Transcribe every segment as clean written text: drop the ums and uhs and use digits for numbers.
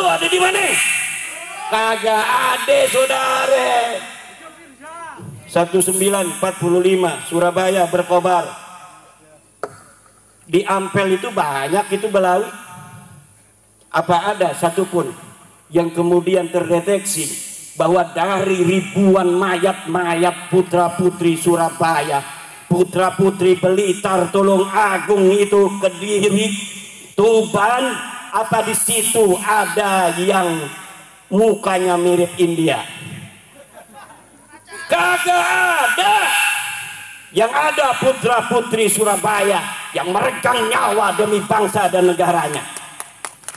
ada di mana? Kagak ada, saudara. 1945 Surabaya berkobar. Di Ampel itu banyak itu Belawi. Apa ada satupun yang kemudian terdeteksi bahwa dari ribuan mayat-mayat putra-putri Surabaya, putra-putri Blitar, Tulung Agung itu, Kediri, Tuban, apa di situ ada yang mukanya mirip India? Kagak ada. Yang ada putra-putri Surabaya yang meregang nyawa demi bangsa dan negaranya.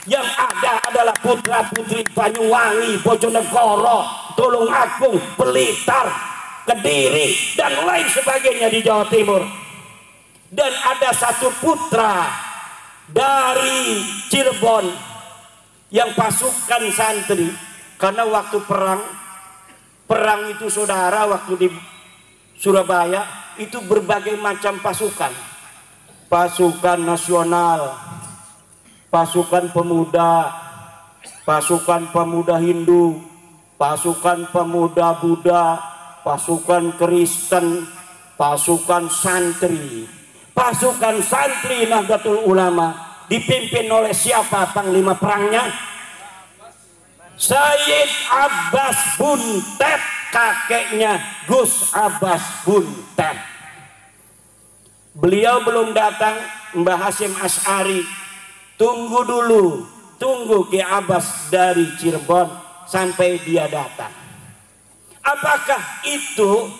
Yang ada adalah putra-putri Banyuwangi, Bojonegoro, Tulung Agung, Blitar, Kediri, dan lain sebagainya di Jawa Timur. Dan ada satu putra dari Cirebon yang pasukan santri, karena waktu perang itu saudara, waktu di Surabaya itu berbagai macam pasukan nasional, pasukan pemuda Hindu, pasukan pemuda Buddha, pasukan Kristen, pasukan santri Nahdlatul Ulama dipimpin oleh siapa panglima perangnya? Sayyid Abbas Buntet, kakeknya Gus Abbas Buntet. Beliau belum datang, Mbah Hasyim Asy'ari. Tunggu dulu, tunggu Ki Abbas dari Cirebon sampai dia datang. Apakah itu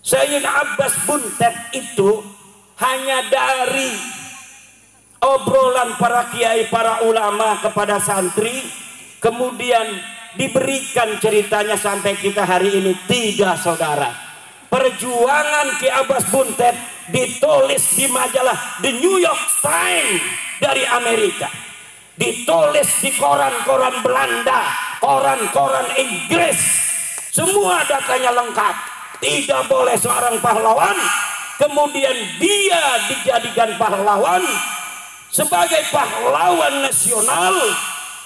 Sayyid Abbas Buntet itu hanya dari obrolan para kiai, para ulama kepada santri, kemudian diberikan ceritanya sampai kita hari ini? Tidak, saudara. Perjuangan Ki Abbas Buntet ditulis di majalah The New York Times dari Amerika, ditulis di koran-koran Belanda, koran-koran Inggris, semua datanya lengkap. Tidak boleh seorang pahlawan kemudian dia dijadikan pahlawan sebagai pahlawan nasional,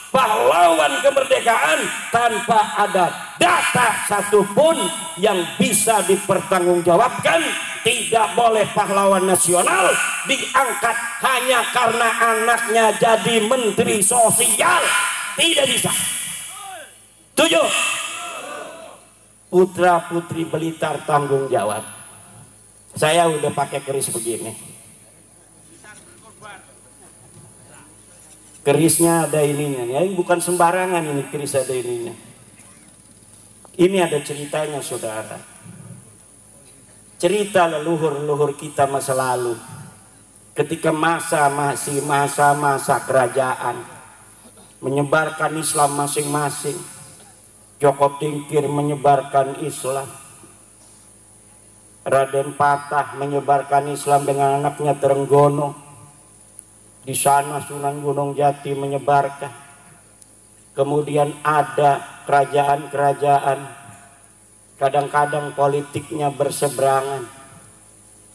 pahlawan kemerdekaan tanpa ada data satupun yang bisa dipertanggungjawabkan. Tidak boleh pahlawan nasional diangkat hanya karena anaknya jadi menteri sosial. Tidak bisa. Setuju? Putra-putri Blitar tanggung jawab. Saya udah pakai keris begini. Kerisnya ada ininya, ya bukan sembarangan ini keris, ada ininya. Ini ada ceritanya, saudara. Cerita leluhur-leluhur kita masa lalu. Ketika masih masa kerajaan, menyebarkan Islam masing-masing. Joko Tingkir menyebarkan Islam. Raden Patah menyebarkan Islam dengan anaknya Trenggono. Di sana Sunan Gunung Jati menyebarkan. Kemudian ada kerajaan-kerajaan, kadang-kadang politiknya berseberangan.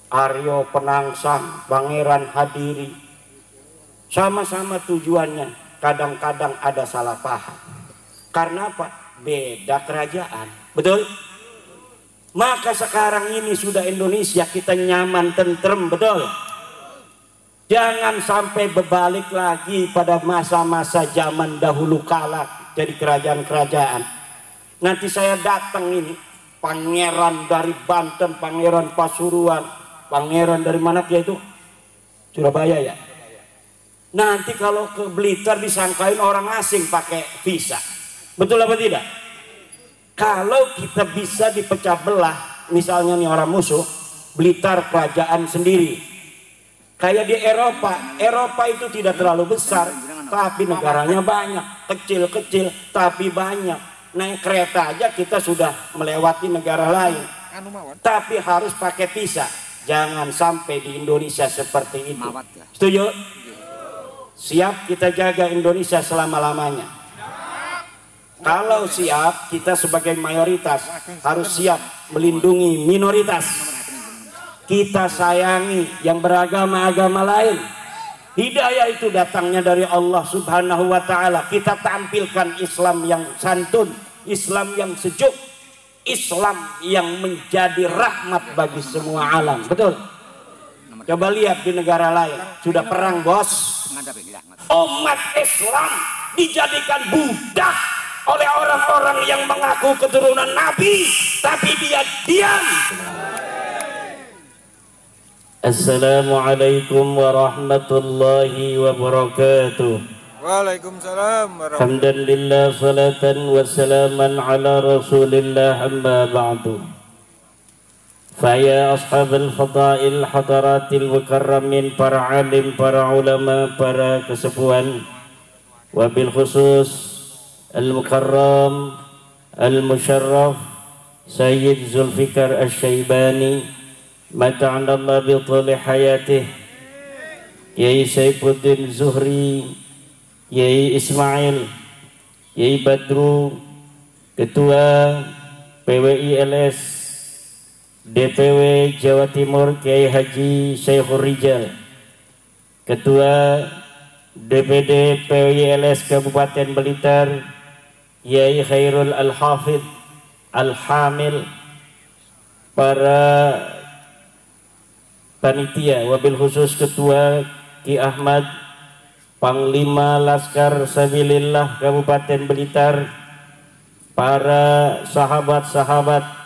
Aryo Penangsang, Pangeran Hadiri, sama-sama tujuannya, kadang-kadang ada salah paham. Karena apa? Beda kerajaan, betul? Maka sekarang ini sudah Indonesia kita nyaman, tentrem, betul? Jangan sampai berbalik lagi pada masa-masa zaman dahulu kala jadi kerajaan-kerajaan. Nanti saya datang ini, pangeran dari Banten, pangeran Pasuruan, pangeran dari mana dia itu? Surabaya ya? Nanti kalau ke Blitar disangkain orang asing pakai visa. Betul apa tidak? Kalau kita bisa dipecah belah, misalnya nih orang musuh, Blitar kerajaan sendiri. Kayak di Eropa itu tidak terlalu besar, tapi negaranya banyak, kecil-kecil tapi banyak. Naik kereta aja kita sudah melewati negara lain. Tapi harus pakai visa. Jangan sampai di Indonesia seperti itu. Setuju? Siap kita jaga Indonesia selama-lamanya. Kalau siap, kita sebagai mayoritas harus siap melindungi minoritas. Kita sayangi yang beragama-agama lain. Hidayah itu datangnya dari Allah Subhanahu wa ta'ala. Kita tampilkan Islam yang santun, Islam yang sejuk, Islam yang menjadi rahmat bagi semua alam. Betul? Coba lihat di negara lain, sudah perang bos, umat Islam dijadikan budak oleh orang-orang yang mengaku keturunan Nabi, tapi dia diam. Assalamualaikum warahmatullahi wabarakatuh. Waalaikumsalam warahmatullahi. Alhamdulillah, salatan wa salaman ala rasulillah, amma ba'du. Faya ashabul fadail hadaratil mukarramin, para alim, para ulama, para kesepuhan, wabil khusus al-mukarram al-musharraf Sayyid Zulfikar Asy-Syaibani mata'anallah bi thali hayatih, Yai Saifuddin Zuhri, Yai Ismail, Yai Badru, Ketua PWILS DPW Jawa Timur Kiai Haji Syekhur Rijal, Ketua DPD PWILS Kabupaten Blitar Yai Khairul Al-Hafidh Al-Hamil, para panitia, wabil khusus Ketua Ki Ahmad, Panglima Laskar Sabilillah Kabupaten Blitar, para sahabat-sahabat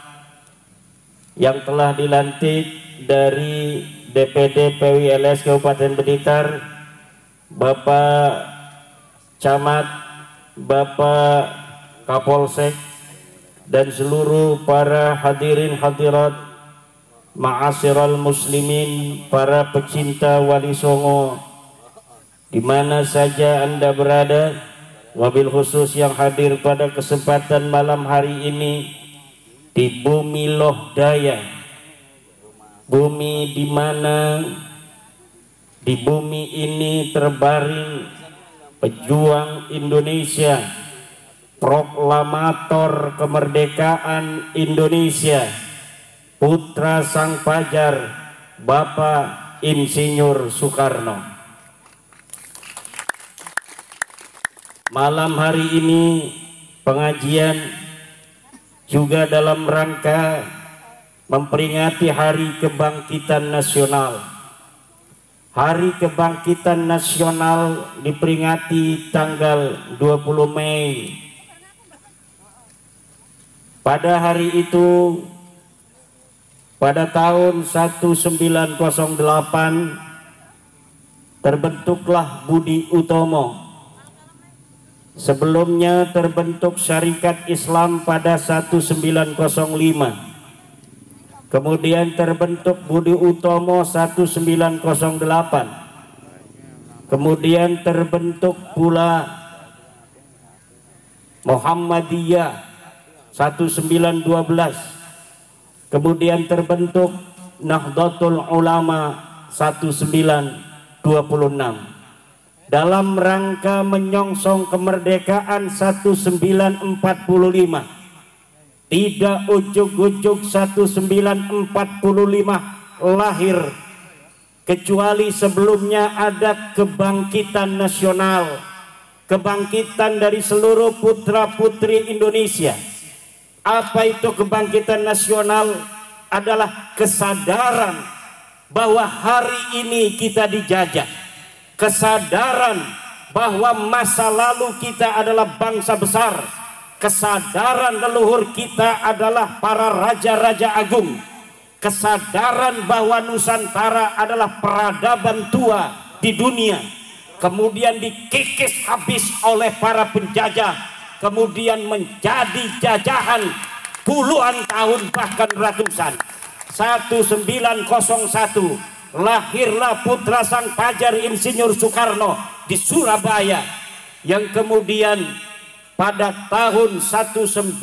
yang telah dilantik dari DPD PWILS Kabupaten Blitar, Bapak Camat, Bapak Kapolsek, dan seluruh para hadirin hadirat, ma'asyiral muslimin, para pecinta Wali Songo di mana saja Anda berada, wabil khusus yang hadir pada kesempatan malam hari ini di bumi Loh Daya, bumi di mana di bumi ini terbaring pejuang Indonesia, proklamator kemerdekaan Indonesia, putra sang fajar, Bapak Insinyur Soekarno. Malam hari ini pengajian juga dalam rangka memperingati Hari Kebangkitan Nasional. Hari Kebangkitan Nasional diperingati tanggal 20 Mei. Pada hari itu, pada tahun 1908 terbentuklah Budi Utomo. Sebelumnya terbentuk Syarikat Islam pada 1905. Kemudian terbentuk Budi Utomo 1908. Kemudian terbentuk pula Muhammadiyah 1912. Kemudian terbentuk Nahdlatul Ulama 1926 dalam rangka menyongsong kemerdekaan 1945. Tidak ujuk-ujuk 1945 lahir, kecuali sebelumnya ada kebangkitan nasional, kebangkitan dari seluruh putra-putri Indonesia. Apa itu kebangkitan nasional? Adalah kesadaran bahwa hari ini kita dijajah, kesadaran bahwa masa lalu kita adalah bangsa besar, kesadaran leluhur kita adalah para raja-raja agung, kesadaran bahwa Nusantara adalah peradaban tua di dunia, kemudian dikikis habis oleh para penjajah, kemudian menjadi jajahan puluhan tahun bahkan ratusan. 1901 lahirlah putra sang fajar Insinyur Soekarno di Surabaya, yang kemudian pada tahun 1905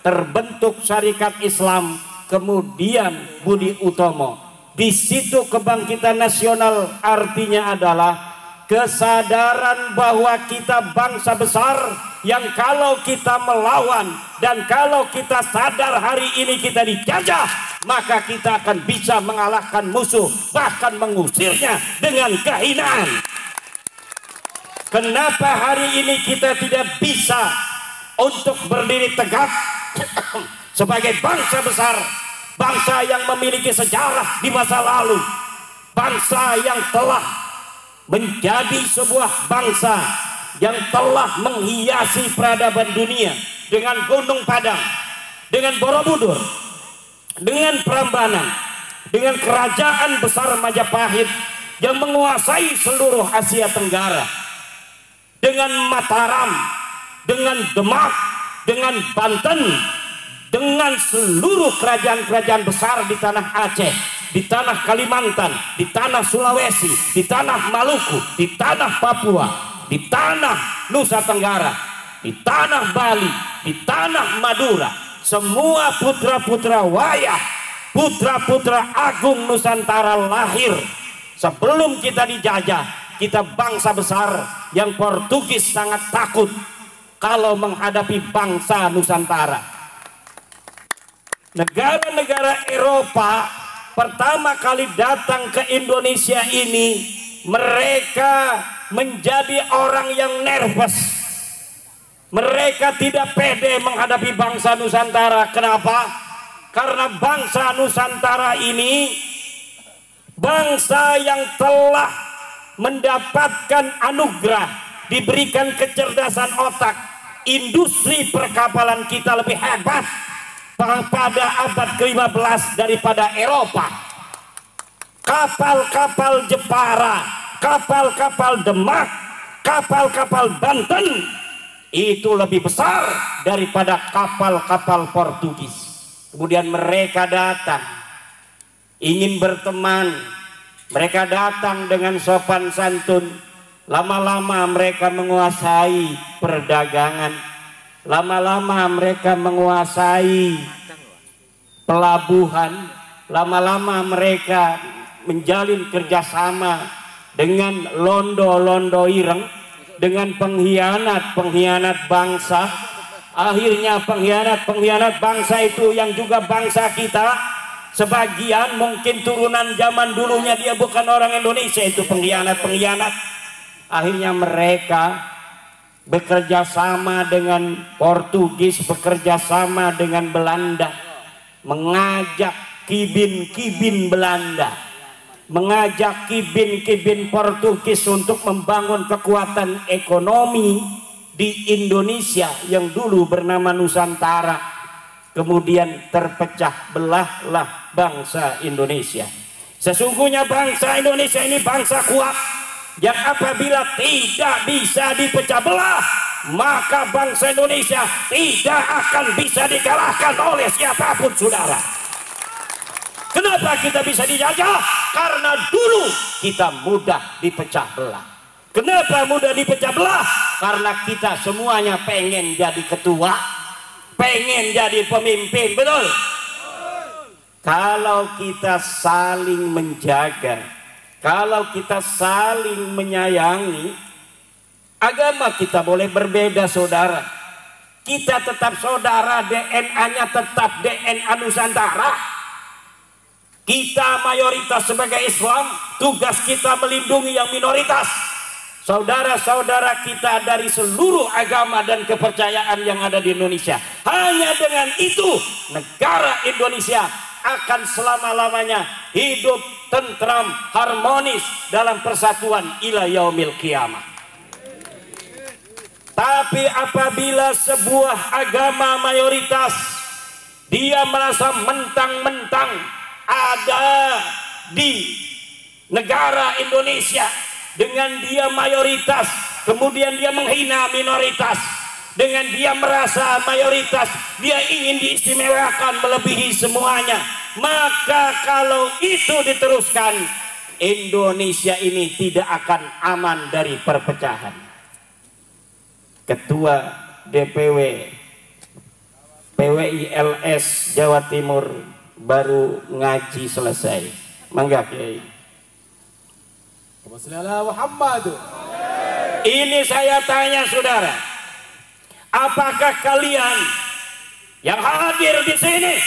terbentuk Syarikat Islam, kemudian Budi Utomo. Di situ kebangkitan nasional artinya adalah kesadaran bahwa kita bangsa besar yang kalau kita melawan dan kalau kita sadar hari ini kita dijajah, maka kita akan bisa mengalahkan musuh, bahkan mengusirnya dengan kehinaan. Kenapa hari ini kita tidak bisa untuk berdiri tegak sebagai bangsa besar, bangsa yang memiliki sejarah di masa lalu, bangsa yang telah menjadi sebuah bangsa yang telah menghiasi peradaban dunia dengan Gunung Padang, dengan Borobudur, dengan Prambanan, dengan kerajaan besar Majapahit yang menguasai seluruh Asia Tenggara, dengan Mataram, dengan Demak, dengan Banten, dengan seluruh kerajaan-kerajaan besar di tanah Aceh, di tanah Kalimantan, di tanah Sulawesi, di tanah Maluku, di tanah Papua, di tanah Nusa Tenggara, di tanah Bali, di tanah Madura. Semua putra-putra wayah, putra-putra agung Nusantara lahir sebelum kita dijajah. Kita bangsa besar yang Portugis sangat takut kalau menghadapi bangsa Nusantara. Negara-negara Eropa pertama kali datang ke Indonesia ini, mereka menjadi orang yang nervous. Mereka tidak pede menghadapi bangsa Nusantara. Kenapa? Karena bangsa Nusantara ini bangsa yang telah mendapatkan anugerah, diberikan kecerdasan otak. Industri perkapalan kita lebih hebat pada abad ke-15 daripada Eropa. Kapal-kapal Jepara, kapal-kapal Demak, kapal-kapal Banten itu lebih besar daripada kapal-kapal Portugis. Kemudian mereka datang ingin berteman, mereka datang dengan sopan santun. Lama-lama mereka menguasai perdagangan, lama-lama mereka menguasai pelabuhan, lama-lama mereka menjalin kerjasama dengan londo-londo ireng, dengan pengkhianat-pengkhianat bangsa. Akhirnya pengkhianat-pengkhianat bangsa itu yang juga bangsa kita, sebagian mungkin turunan zaman dulunya dia bukan orang Indonesia, itu pengkhianat-pengkhianat. Akhirnya mereka bekerja sama dengan Portugis, bekerja sama dengan Belanda, mengajak kibin-kibin Belanda, mengajak kibin-kibin Portugis untuk membangun kekuatan ekonomi di Indonesia yang dulu bernama Nusantara. Kemudian terpecah belahlah bangsa Indonesia. Sesungguhnya bangsa Indonesia ini bangsa kuat, yang apabila tidak bisa dipecah belah, maka bangsa Indonesia tidak akan bisa dikalahkan oleh siapapun, saudara. Kenapa kita bisa dijajah? Karena dulu kita mudah dipecah belah. Kenapa mudah dipecah belah? Karena kita semuanya pengen jadi ketua, pengen jadi pemimpin, betul? Kalau kita saling menjaga, kalau kita saling menyayangi, agama kita boleh berbeda, saudara. Kita tetap saudara, DNA-nya tetap DNA Nusantara. Kita mayoritas sebagai Islam, tugas kita melindungi yang minoritas. Saudara-saudara kita dari seluruh agama dan kepercayaan yang ada di Indonesia. Hanya dengan itu negara Indonesia akan selama-lamanya hidup tentram, harmonis dalam persatuan ila yaumil qiyamah. Tapi apabila sebuah agama mayoritas dia merasa mentang-mentang ada di negara Indonesia, dengan dia mayoritas, kemudian dia menghina minoritas, dengan dia merasa mayoritas, dia ingin diistimewakan melebihi semuanya, maka kalau itu diteruskan, Indonesia ini tidak akan aman dari perpecahan. Ketua DPW PWILS Jawa Timur baru ngaji selesai. Mangga Kiai. Ini saya tanya saudara, apakah kalian yang hadir di sini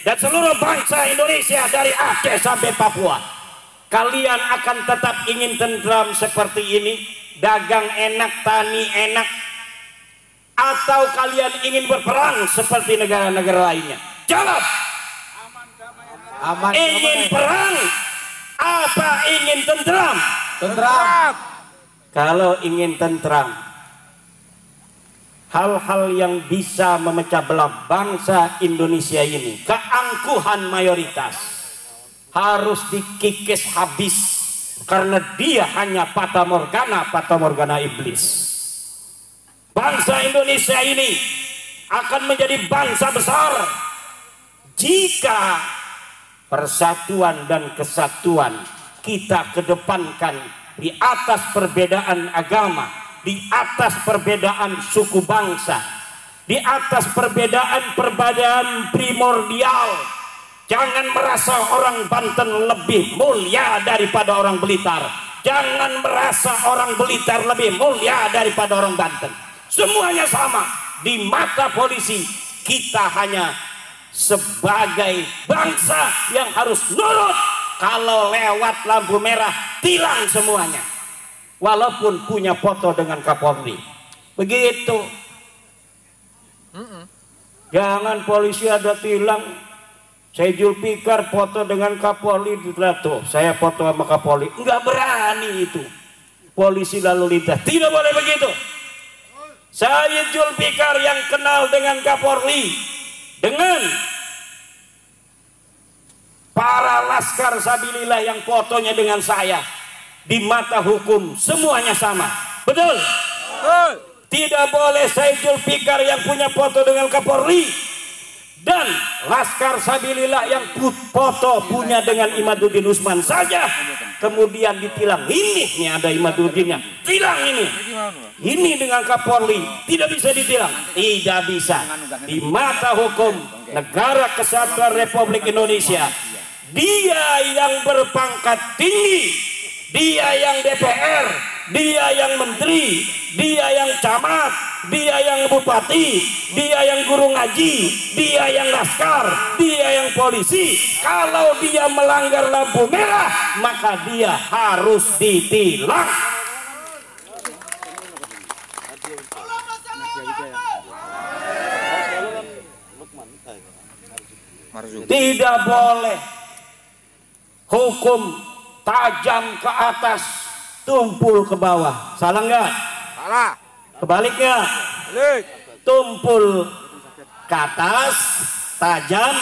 dan seluruh bangsa Indonesia dari Aceh sampai Papua, kalian akan tetap ingin tentram seperti ini, dagang enak, tani enak, atau kalian ingin berperang seperti negara-negara lainnya? Jawab. Aman, ingin perang apa ingin tentram? tentram. Kalau ingin tentram, hal-hal yang bisa memecah belah bangsa Indonesia ini, keangkuhan mayoritas harus dikikis habis, karena dia hanya fata morgana iblis. Bangsa Indonesia ini akan menjadi bangsa besar jika persatuan dan kesatuan kita kedepankan di atas perbedaan agama, di atas perbedaan suku bangsa, di atas perbedaan primordial. Jangan merasa orang Banten lebih mulia daripada orang Blitar. Jangan merasa orang Blitar lebih mulia daripada orang Banten. Semuanya sama di mata polisi. Kita hanya sebagai bangsa yang harus nurut. Kalau lewat lampu merah, tilang semuanya, walaupun punya foto dengan Kapolri. Begitu. Jangan polisi ada tilang, saya Zulfikar foto dengan Kapolri, tuh saya foto sama Kapolri. Enggak berani itu polisi lalu lintas, tidak boleh begitu. Saya Zulfikar yang kenal dengan Kapolri, dengan para laskar sabilillah yang fotonya dengan saya, di mata hukum semuanya sama. Betul? Betul. Tidak boleh saya Zulfikar yang punya foto dengan Kapolri dan laskar sabilillah yang foto punya dengan Imaduddin Usman saja kemudian ditilang. Ini nih ada Imaduddinnya, tilang ini dengan Kapolri, tidak bisa ditilang. Tidak bisa. Di mata hukum negara kesatuan Republik Indonesia, dia yang berpangkat tinggi, dia yang DPR, dia yang menteri, dia yang camat, dia yang bupati, dia yang guru ngaji, dia yang laskar, dia yang polisi. Kalau dia melanggar lampu merah, maka dia harus ditilang. Tidak boleh hukum tajam ke atas, tumpul ke bawah. Salah nggak? Salah. Kebaliknya, tumpul ke atas, tajam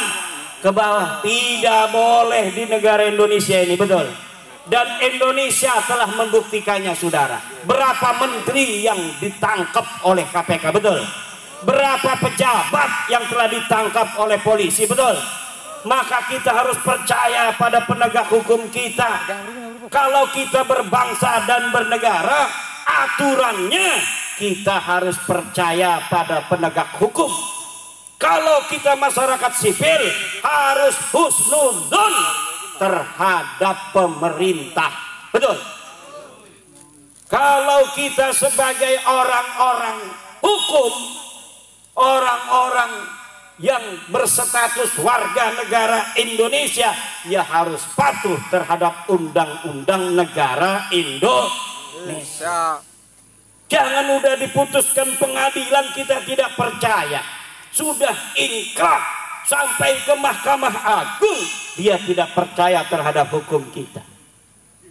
ke bawah. Tidak boleh di negara Indonesia ini, betul. Dan Indonesia telah membuktikannya, saudara. Berapa menteri yang ditangkap oleh KPK, betul. Berapa pejabat yang telah ditangkap oleh polisi, betul. Maka kita harus percaya pada penegak hukum kita. Kalau kita berbangsa dan bernegara, aturannya kita harus percaya pada penegak hukum. Kalau kita masyarakat sipil, harus husnuzon terhadap pemerintah, betul. Kalau kita sebagai orang-orang hukum, orang-orang yang berstatus warga negara Indonesia, ya harus patuh terhadap undang-undang negara Indonesia. Jangan udah diputuskan pengadilan kita tidak percaya, sudah ingkrah sampai ke Mahkamah Agung, dia tidak percaya terhadap hukum kita.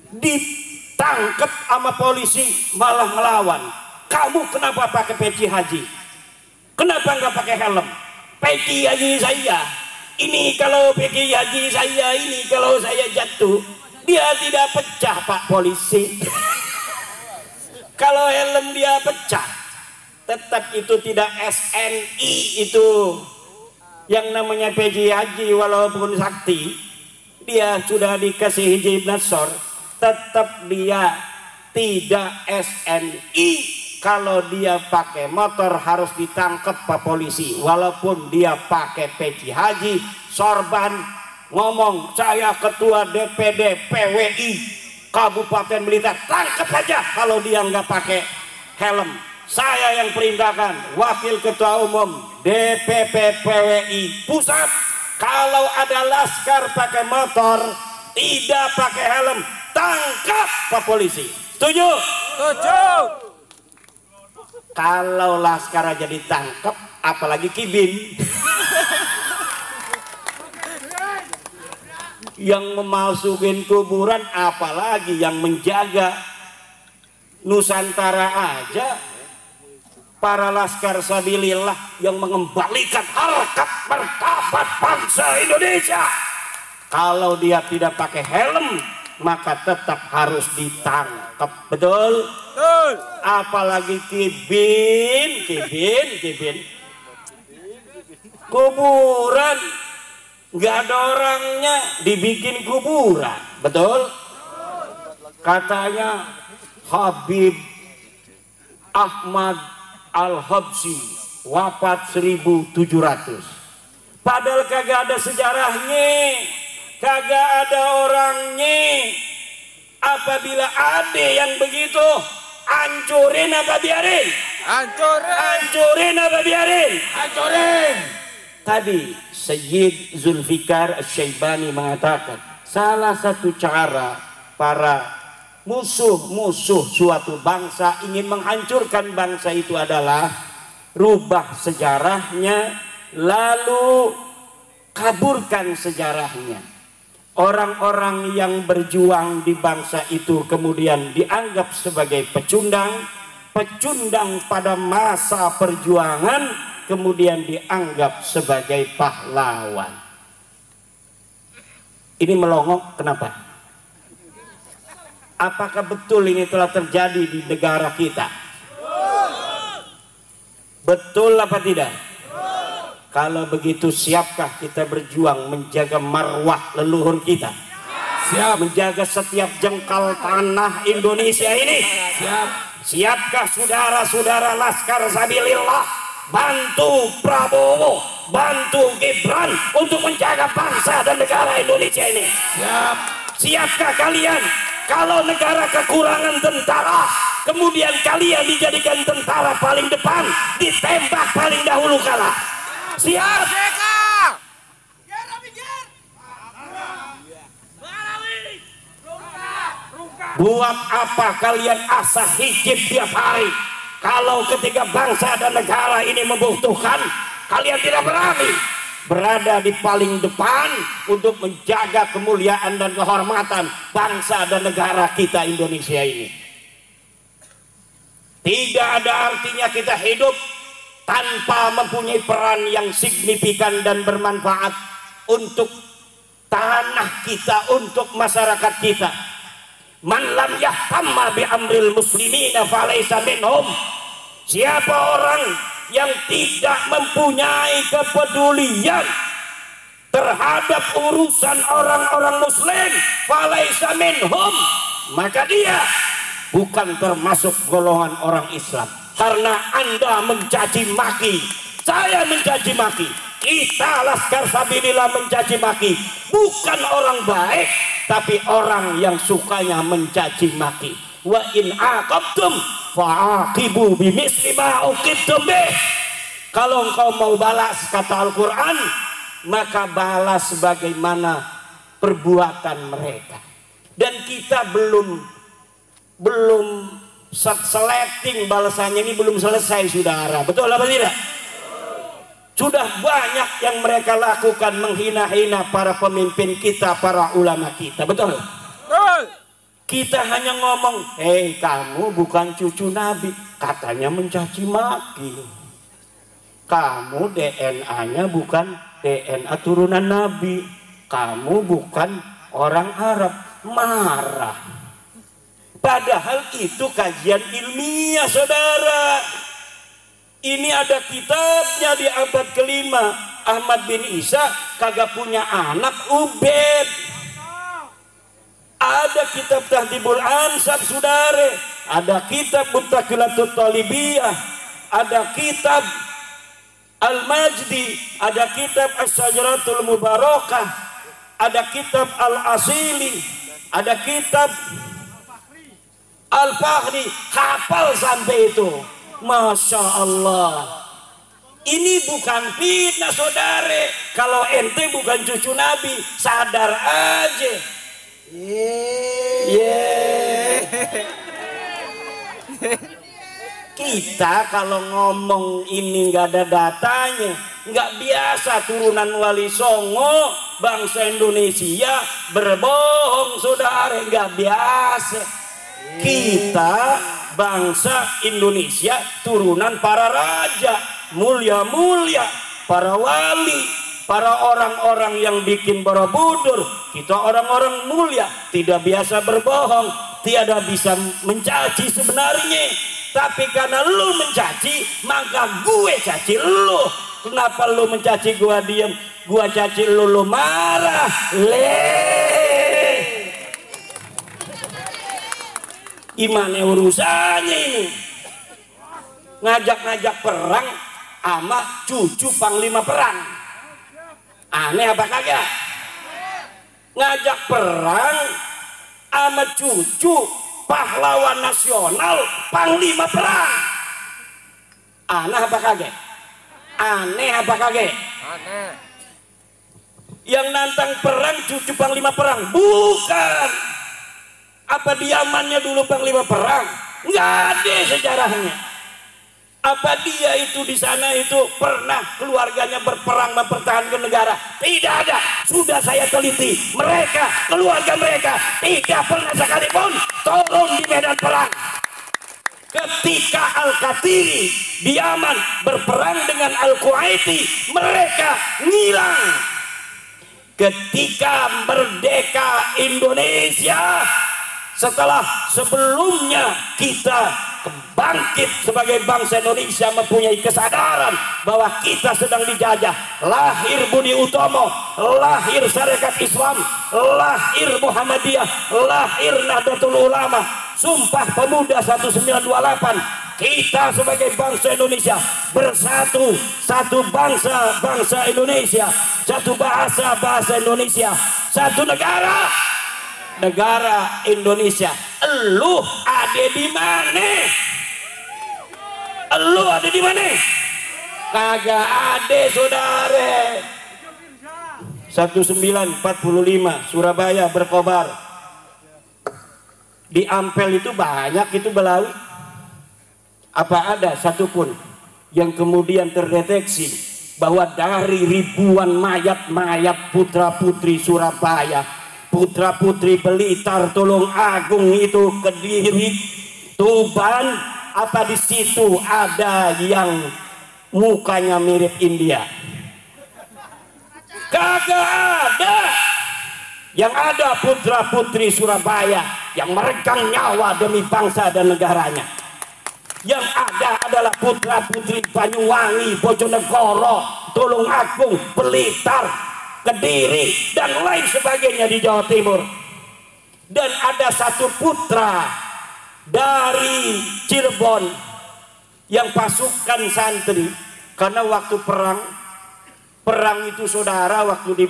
Ditangkap sama polisi malah melawan. Kamu kenapa pakai peci haji? Kenapa nggak pakai helm? Peci haji saya ini, kalau peci haji saya ini, kalau saya jatuh dia tidak pecah Pak Polisi. Kalau helm dia pecah, tetap itu tidak SNI, itu yang namanya peci haji walaupun sakti, dia sudah dikasih hijab nasor, tetap dia tidak SNI. Kalau dia pakai motor harus ditangkap Pak Polisi, walaupun dia pakai peci haji, sorban, ngomong saya ketua DPD PWI Kabupaten Blitar, tangkap aja kalau dia nggak pakai helm. Saya yang perintahkan, wakil ketua umum DPP PWI pusat, Kalau ada laskar pakai motor tidak pakai helm, tangkap Pak Polisi. Setuju? Setuju. Kalau laskar aja ditangkap, apalagi kibin. Yang memasukin kuburan, apalagi yang menjaga. Nusantara aja para laskar sabilillah yang mengembalikan harkat martabat bangsa Indonesia. Kalau dia tidak pakai helm, maka tetap harus ditangkap. Betul? Betul. Apalagi kibin kuburan, nggak ada orangnya dibikin kuburan. Betul? Katanya Habib Ahmad Al-Habsyi wafat 1700. Padahal kagak ada sejarahnya, kagak ada orangnya. Apabila ada yang begitu, hancurin apa biarin? Hancurin apa biarin? Hancurin. Tadi Sayyid Zulfikar Asy-Syaibani mengatakan salah satu cara para musuh-musuh suatu bangsa ingin menghancurkan bangsa itu adalah rubah sejarahnya, lalu kaburkan sejarahnya. Orang-orang yang berjuang di bangsa itu kemudian dianggap sebagai pecundang pada masa perjuangan, kemudian dianggap sebagai pahlawan. Ini melongok kenapa? Apakah betul ini telah terjadi di negara kita? Betul apa tidak? Kalau begitu, siapkah kita berjuang menjaga marwah leluhur kita? Siap. Menjaga setiap jengkal tanah Indonesia ini? Siap. Siapkah saudara-saudara Laskar Sabilillah bantu Prabowo, bantu Gibran untuk menjaga bangsa dan negara Indonesia ini? Siap. Siapkah kalian kalau negara kekurangan tentara, kemudian kalian dijadikan tentara paling depan, ditembak paling dahulu kalah? Siap. Buat apa kalian asah hijib tiap hari kalau ketika bangsa dan negara ini membutuhkan, kalian tidak berani berada di paling depan untuk menjaga kemuliaan dan kehormatan bangsa dan negara kita Indonesia ini? Tidak ada artinya kita hidup tanpa mempunyai peran yang signifikan dan bermanfaat untuk tanah kita, untuk masyarakat kita. Man lam yahtamma bi amril muslimina falaysa minhum. Siapa orang yang tidak mempunyai kepedulian terhadap urusan orang-orang muslim, falaysa minhum, maka dia bukan termasuk golongan orang Islam. Karena Anda mencaci maki, saya mencaci maki, kita Laskar Sabilillah mencaci maki, bukan orang baik, tapi orang yang sukanya mencaci maki. Wa in aqabtum fa'aqibu bimisli ma uqibtum bih. Kalau engkau mau balas, kata Al-Quran, maka balas sebagaimana perbuatan mereka. Dan kita belum seleting balasannya, ini belum selesai saudara. Betul apa tidak? Sudah banyak yang mereka lakukan, menghina-hina para pemimpin kita, para ulama kita. Betul? Betul. Kita hanya ngomong, hei kamu bukan cucu Nabi, katanya mencaci maki. Kamu DNA-nya bukan DNA turunan Nabi, kamu bukan orang Arab, marah. Padahal itu kajian ilmiah saudara. Ini ada kitabnya di abad kelima. Ahmad bin Isa kagak punya anak, Ubed. Ada kitab Tahdhibul Ansab saudara. Ada kitab Mutaqilatut Talibiyah. Ada kitab Al-Majdi. Ada kitab As-Sajaratul Mubarakah. Ada kitab Al-Asili. Ada kitab Al-Fakhri. Hafal sampai itu. Masya Allah. Ini bukan fitnah saudara. Kalau ente bukan cucu Nabi, sadar aja. Kita kalau ngomong ini nggak ada datanya, nggak biasa turunan Wali Songo bangsa Indonesia berbohong saudara, nggak biasa. Kita bangsa Indonesia turunan para raja mulia-mulia, para wali, para orang-orang yang bikin Borobudur. Kita orang-orang mulia, tidak biasa berbohong, tiada bisa mencaci sebenarnya. Tapi karena lu mencaci, maka gue caci lu. Kenapa lu mencaci gua diem, gua caci lu marah? Gimana urusannya ini? Ngajak-ngajak perang sama cucu panglima perang. Aneh apa kagak? Ngajak perang sama cucu pahlawan nasional panglima perang. Aneh apa kagak? Aneh apa kagak? Aneh. Yang nantang perang cucu panglima perang? Bukan. Apa diamannya dulu panglima perang? Nggak ada sejarahnya. Apa dia itu di sana itu pernah keluarganya berperang mempertahankan negara? Tidak ada. Sudah saya teliti, mereka, keluarga mereka tidak pernah sekalipun turun di medan perang. Ketika Al-Qatiri di Yaman berperang dengan Al-Quaiti, mereka ngilang. Ketika merdeka Indonesia, setelah sebelumnya kita bangkit sebagai bangsa Indonesia, mempunyai kesadaran bahwa kita sedang dijajah, lahir Budi Utomo, lahir Sarekat Islam, lahir Muhammadiyah, lahir Nahdlatul Ulama, Sumpah Pemuda 1928. Kita sebagai bangsa Indonesia bersatu, satu bangsa, bangsa Indonesia, satu bahasa, bahasa Indonesia, satu negara, negara Indonesia. Elu ada di mana? Elu ada di mana? Kagak ada saudara. 1945 Surabaya berkobar. Di Ampel itu banyak itu Belawi. Apa ada satupun yang kemudian terdeteksi bahwa dari ribuan mayat-mayat putra-putri Surabaya, putra-putri Blitar, Tulung Agung itu, Kediri, Tuban, apa di situ ada yang mukanya mirip India? Kagak ada. Yang ada putra-putri Surabaya yang meregang nyawa demi bangsa dan negaranya. Yang ada adalah putra-putri Banyuwangi, Bojonegoro, Tulung Agung, Blitar, Kediri, dan lain sebagainya di Jawa Timur. Dan ada satu putra dari Cirebon yang pasukan santri, karena waktu perang itu saudara, waktu di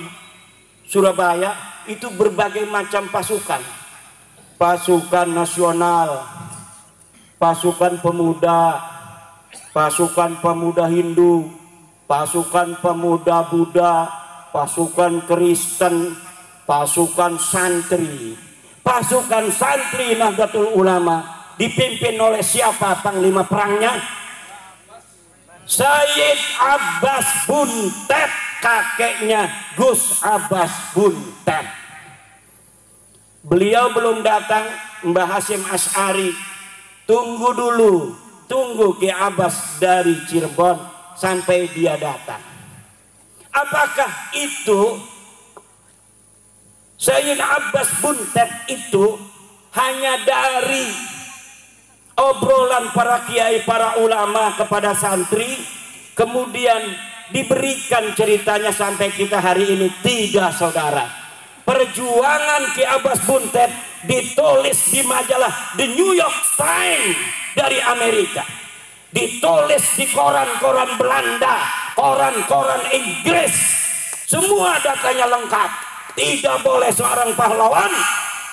Surabaya itu berbagai macam pasukan, pasukan nasional, pasukan pemuda, pasukan pemuda Hindu, pasukan pemuda Buddha, pasukan Kristen, pasukan santri. Pasukan santri Nahdlatul Ulama dipimpin oleh siapa panglima perangnya? Sayyid Abbas Buntet, kakeknya Gus Abbas Buntet. Beliau belum datang, Mbah Hasyim Asy'ari. Tunggu dulu, tunggu Ki Abbas dari Cirebon sampai dia datang. Apakah itu Sayyid Abbas Buntet itu hanya dari obrolan para kiai, para ulama kepada santri, kemudian diberikan ceritanya sampai kita hari ini? Tidak saudara. Perjuangan Ki Abbas Buntet ditulis di majalah The New York Times dari Amerika, ditulis di koran-koran Belanda, koran-koran Inggris, semua datanya lengkap. Tidak boleh seorang pahlawan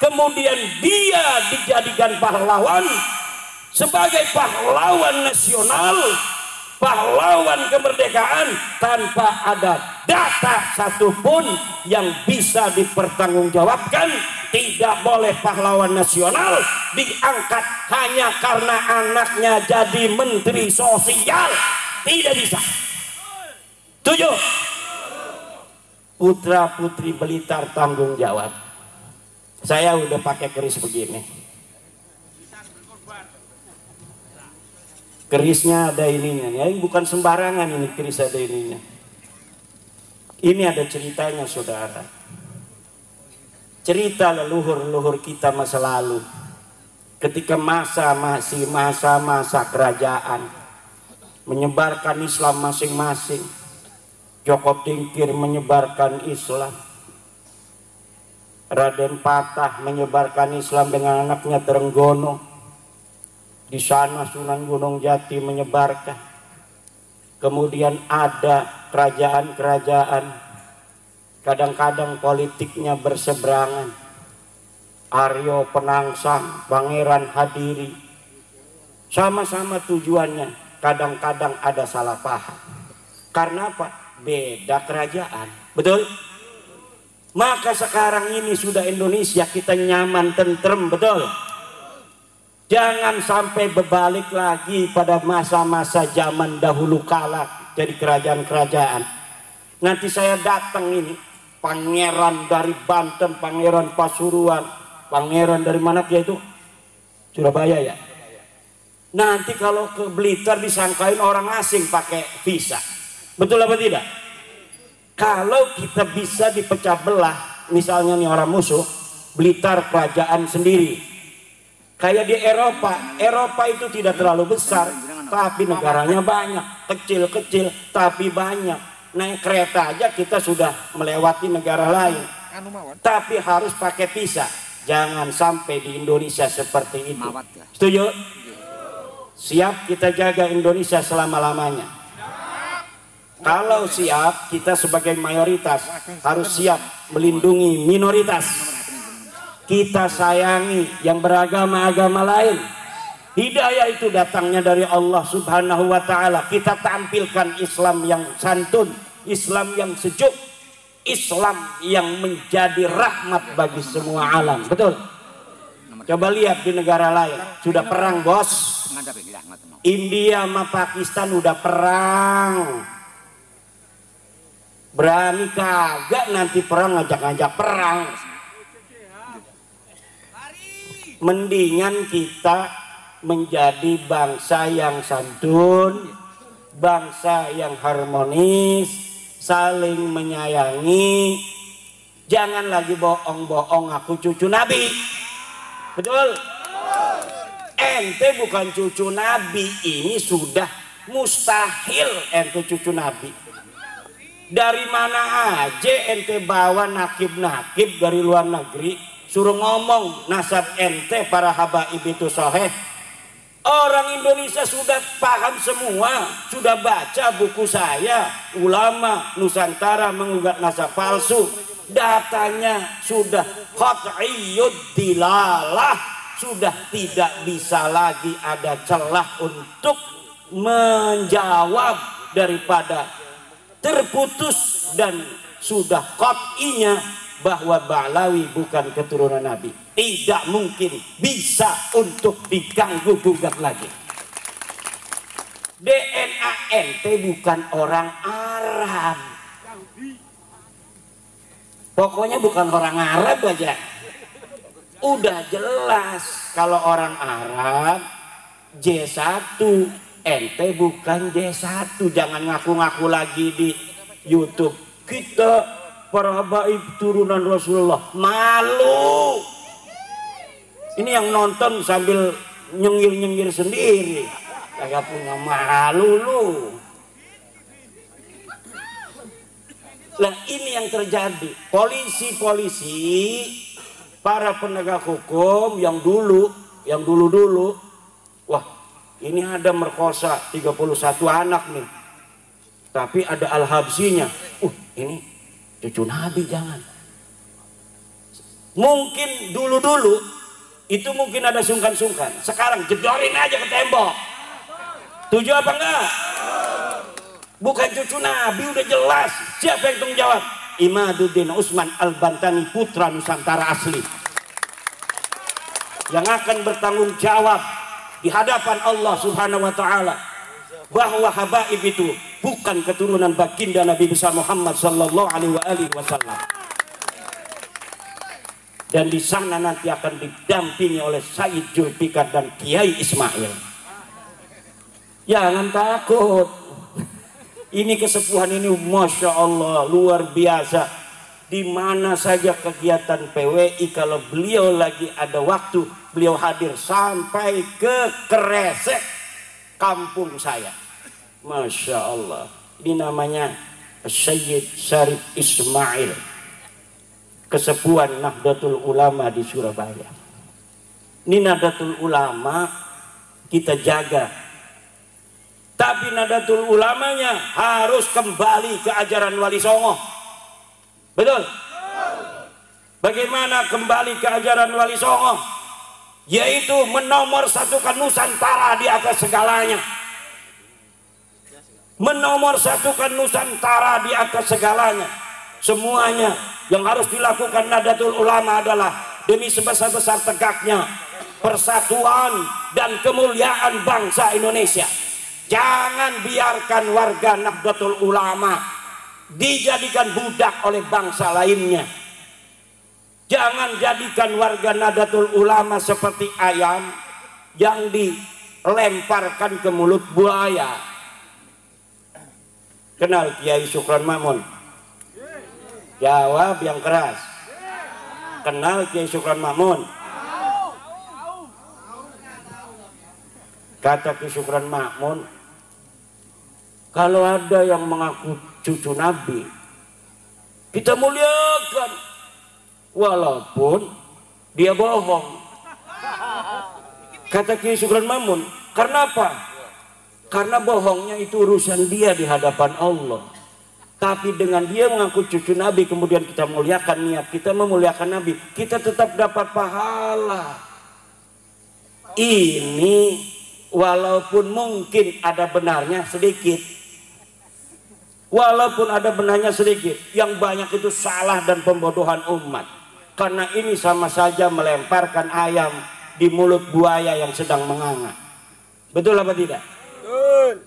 kemudian dia dijadikan pahlawan sebagai pahlawan nasional, pahlawan kemerdekaan tanpa ada data satupun yang bisa dipertanggungjawabkan. Tidak boleh pahlawan nasional diangkat hanya karena anaknya jadi menteri sosial. Tidak bisa. Setuju? Putra putri Blitar tanggung jawab. Saya udah pakai keris begini. Kerisnya ada ininya, ya bukan sembarangan ini keris ada ininya. Ini ada ceritanya saudara. Cerita leluhur-leluhur kita masa lalu. Ketika masih masa kerajaan, menyebarkan Islam masing-masing. Joko Tingkir menyebarkan Islam. Raden Patah menyebarkan Islam dengan anaknya Trenggono. Di sana Sunan Gunung Jati menyebarkan. Kemudian ada kerajaan-kerajaan, kadang-kadang politiknya berseberangan. Aryo Penangsang, Pangeran Hadiri, sama-sama tujuannya, kadang-kadang ada salah paham. Karena apa? Beda kerajaan. Betul? Maka sekarang ini sudah Indonesia kita nyaman, tentrem, betul? Jangan sampai berbalik lagi pada masa-masa zaman dahulu kala jadi kerajaan-kerajaan. Nanti saya datang ini, pangeran dari Banten, pangeran Pasuruan, pangeran dari mana dia itu? Surabaya ya? Nanti kalau ke Blitar disangkain orang asing pakai visa. Betul apa tidak? Kalau kita bisa dipecah belah, misalnya nih orang musuh, Blitar kerajaan sendiri. Kayak di Eropa itu tidak terlalu besar, tapi negaranya banyak, kecil-kecil tapi banyak. Naik kereta aja kita sudah melewati negara lain, tapi harus pakai visa. Jangan sampai di Indonesia seperti itu. Setuju? Siap kita jaga Indonesia selama-lamanya. Kalau siap, kita sebagai mayoritas harus siap melindungi minoritas. Kita sayangi yang beragama-agama lain. Hidayah itu datangnya dari Allah Subhanahu wa ta'ala. Kita tampilkan Islam yang santun, Islam yang sejuk, Islam yang menjadi rahmat bagi semua alam. Betul? Coba lihat di negara lain, sudah perang bos. India sama Pakistan udah perang. Berani kagak nanti perang ngajak-ngajak perang. Mendingan kita menjadi bangsa yang santun, bangsa yang harmonis, saling menyayangi. Jangan lagi bohong-bohong aku cucu Nabi. Betul? Ente bukan cucu Nabi, ini sudah mustahil ente cucu Nabi. Dari mana aja ente bawa nakib-nakib dari luar negeri, suruh ngomong nasab ente para habaib itu sahih. Orang Indonesia sudah paham semua, sudah baca buku saya, ulama Nusantara mengugat nasab palsu. Datanya sudah qat'iyyud dilalah, sudah tidak bisa lagi ada celah untuk menjawab daripada terputus, dan sudah qat'inya bahwa Ba'lawi bukan keturunan Nabi. Tidak mungkin bisa untuk diganggu gugat lagi. DNA ente bukan orang Arab. Pokoknya bukan orang Arab aja. Udah jelas kalau orang Arab J1, ente bukan J1. Jangan ngaku-ngaku lagi di YouTube. Kita para habaib turunan Rasulullah. Malu. Ini yang nonton sambil nyengir-nyengir sendiri. Kagak punya malu lu. Nah ini yang terjadi. Polisi-polisi, para penegak hukum yang dulu-dulu, wah ini ada merkosa 31 anak nih. Tapi ada Al-Habsinya. Ini cucu Nabi, jangan. Mungkin dulu-dulu itu mungkin ada sungkan-sungkan. Sekarang jedorin aja ke tembok. Tujuh apa enggak? Bukan cucu Nabi, udah jelas. Siapa yang tanggung jawab? Imaduddin Usman Al-Bantani, putra Nusantara asli, yang akan bertanggung jawab di hadapan Allah Subhanahu wa taala bahwa habaib itu bukan keturunan baginda Nabi besar Muhammad sallallahu alaihi wasallam. Dan di sana nanti akan didampingi oleh Sayyid Zulfikar dan Kiai Ismail. Jangan takut. Ini kesepuhan ini Masya Allah luar biasa. Di mana saja kegiatan PWI, kalau beliau lagi ada waktu, beliau hadir sampai ke Kresek, kampung saya. Masya Allah. Ini namanya Sayyid Syarif Ismail, kesepuhan Nahdlatul Ulama di Surabaya. Ini Nahdlatul Ulama kita jaga, tapi Nahdlatul Ulamanya harus kembali ke ajaran Wali Songo. Betul? Bagaimana kembali ke ajaran Wali Songo? Yaitu menomorsatukan Nusantara di atas segalanya. Menomorsatukan Nusantara di atas segalanya. Semuanya yang harus dilakukan Nahdlatul Ulama adalah demi sebesar-besar tegaknya persatuan dan kemuliaan bangsa Indonesia. Jangan biarkan warga Nahdlatul Ulama dijadikan budak oleh bangsa lainnya. Jangan jadikan warga Nahdlatul Ulama seperti ayam yang dilemparkan ke mulut buaya. Kenal Kiai Syukron Makmun? Jawab yang keras. Kenal Kiai Syukron Makmun? Kata Kiai Syukron Makmun, kalau ada yang mengaku cucu Nabi, kita muliakan walaupun dia bohong. Kata Kiai Syukron Makmun, karena apa? Karena bohongnya itu urusan dia di hadapan Allah. Tapi dengan dia mengaku cucu Nabi, kemudian kita muliakan, niat kita memuliakan Nabi, kita tetap dapat pahala. Ini walaupun mungkin ada benarnya sedikit, walaupun ada benarnya sedikit, yang banyak itu salah dan pembodohan umat. Karena ini sama saja melemparkan ayam di mulut buaya yang sedang menganga. Betul apa tidak?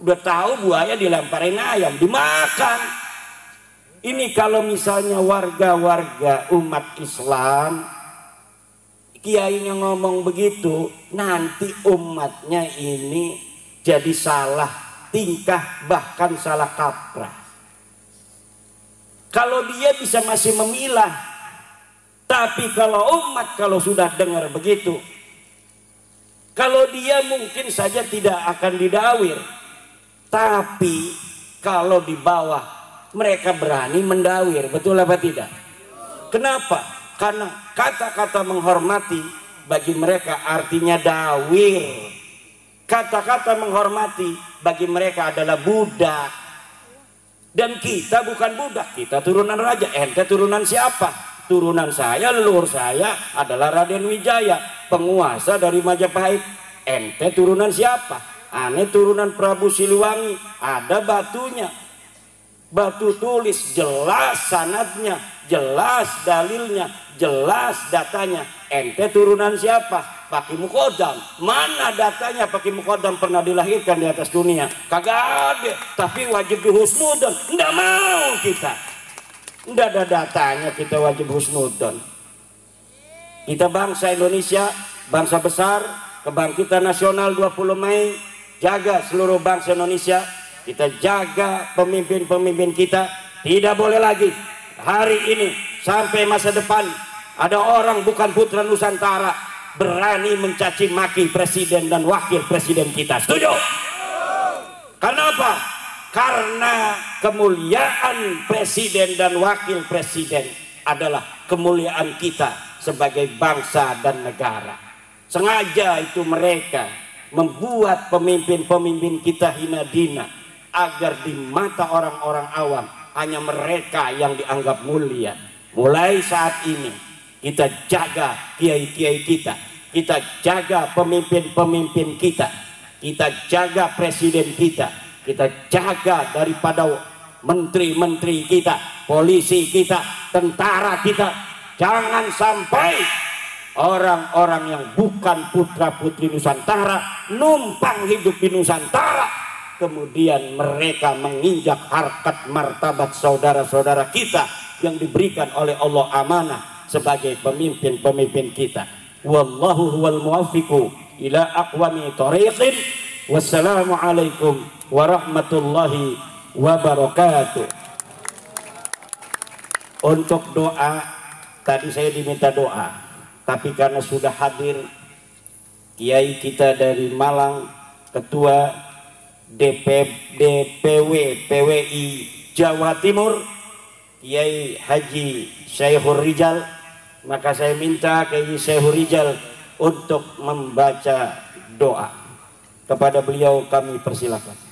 Udah tahu buaya dilemparin ayam, dimakan. Ini kalau misalnya warga-warga umat Islam, kiainya ngomong begitu, nanti umatnya ini jadi salah tingkah, bahkan salah kaprah. Kalau dia bisa masih memilah, tapi kalau umat kalau sudah dengar begitu, kalau dia mungkin saja tidak akan didawir, tapi kalau di bawah mereka berani mendawir. Betul apa tidak? Kenapa? Karena kata-kata menghormati bagi mereka artinya dawir. Kata-kata menghormati bagi mereka adalah budak. Dan kita bukan budak, kita turunan raja. Ente turunan siapa? Turunan saya, leluhur saya adalah Raden Wijaya, penguasa dari Majapahit. Ente turunan siapa? Ane turunan Prabu Siliwangi. Ada batunya, batu tulis, jelas sanadnya, jelas dalilnya, jelas datanya. Ente turunan siapa? Pak Ki Mukodam. Mana datanya Pak Ki Mukodam pernah dilahirkan di atas dunia? Kagak ada. Tapi wajib dihusnudon. Nggak mau kita. Nggak ada datanya, kita wajib husnudon. Kita bangsa Indonesia, bangsa besar, kebangkitan nasional 20 Mei, jaga seluruh bangsa Indonesia. Kita jaga pemimpin-pemimpin kita. Tidak boleh lagi hari ini sampai masa depan ada orang bukan putra Nusantara berani mencaci maki presiden dan wakil presiden kita. Setuju? Karena apa? Karena kemuliaan presiden dan wakil presiden adalah kemuliaan kita sebagai bangsa dan negara. Sengaja itu mereka membuat pemimpin-pemimpin kita hina dina, agar di mata orang-orang awam hanya mereka yang dianggap mulia. Mulai saat ini kita jaga kiai-kiai kita, kita jaga pemimpin-pemimpin kita, kita jaga presiden kita, kita jaga daripada menteri-menteri kita, polisi kita, tentara kita. Jangan sampai orang-orang yang bukan putra-putri Nusantara numpang hidup di Nusantara, kemudian mereka menginjak harkat martabat saudara-saudara kita yang diberikan oleh Allah amanah sebagai pemimpin-pemimpin kita. Wallahu huwal muwaffiqu ila aqwami thariqin. Wassalamualaikum warahmatullahi wabarakatuh. Untuk doa, tadi saya diminta doa, tapi karena sudah hadir kiai kita dari Malang, ketua DPW PWI Jawa Timur, Kiai Haji Syekhur Rijal, maka saya minta Kiai Syekhur Rijal untuk membaca doa. Kepada beliau kami persilakan.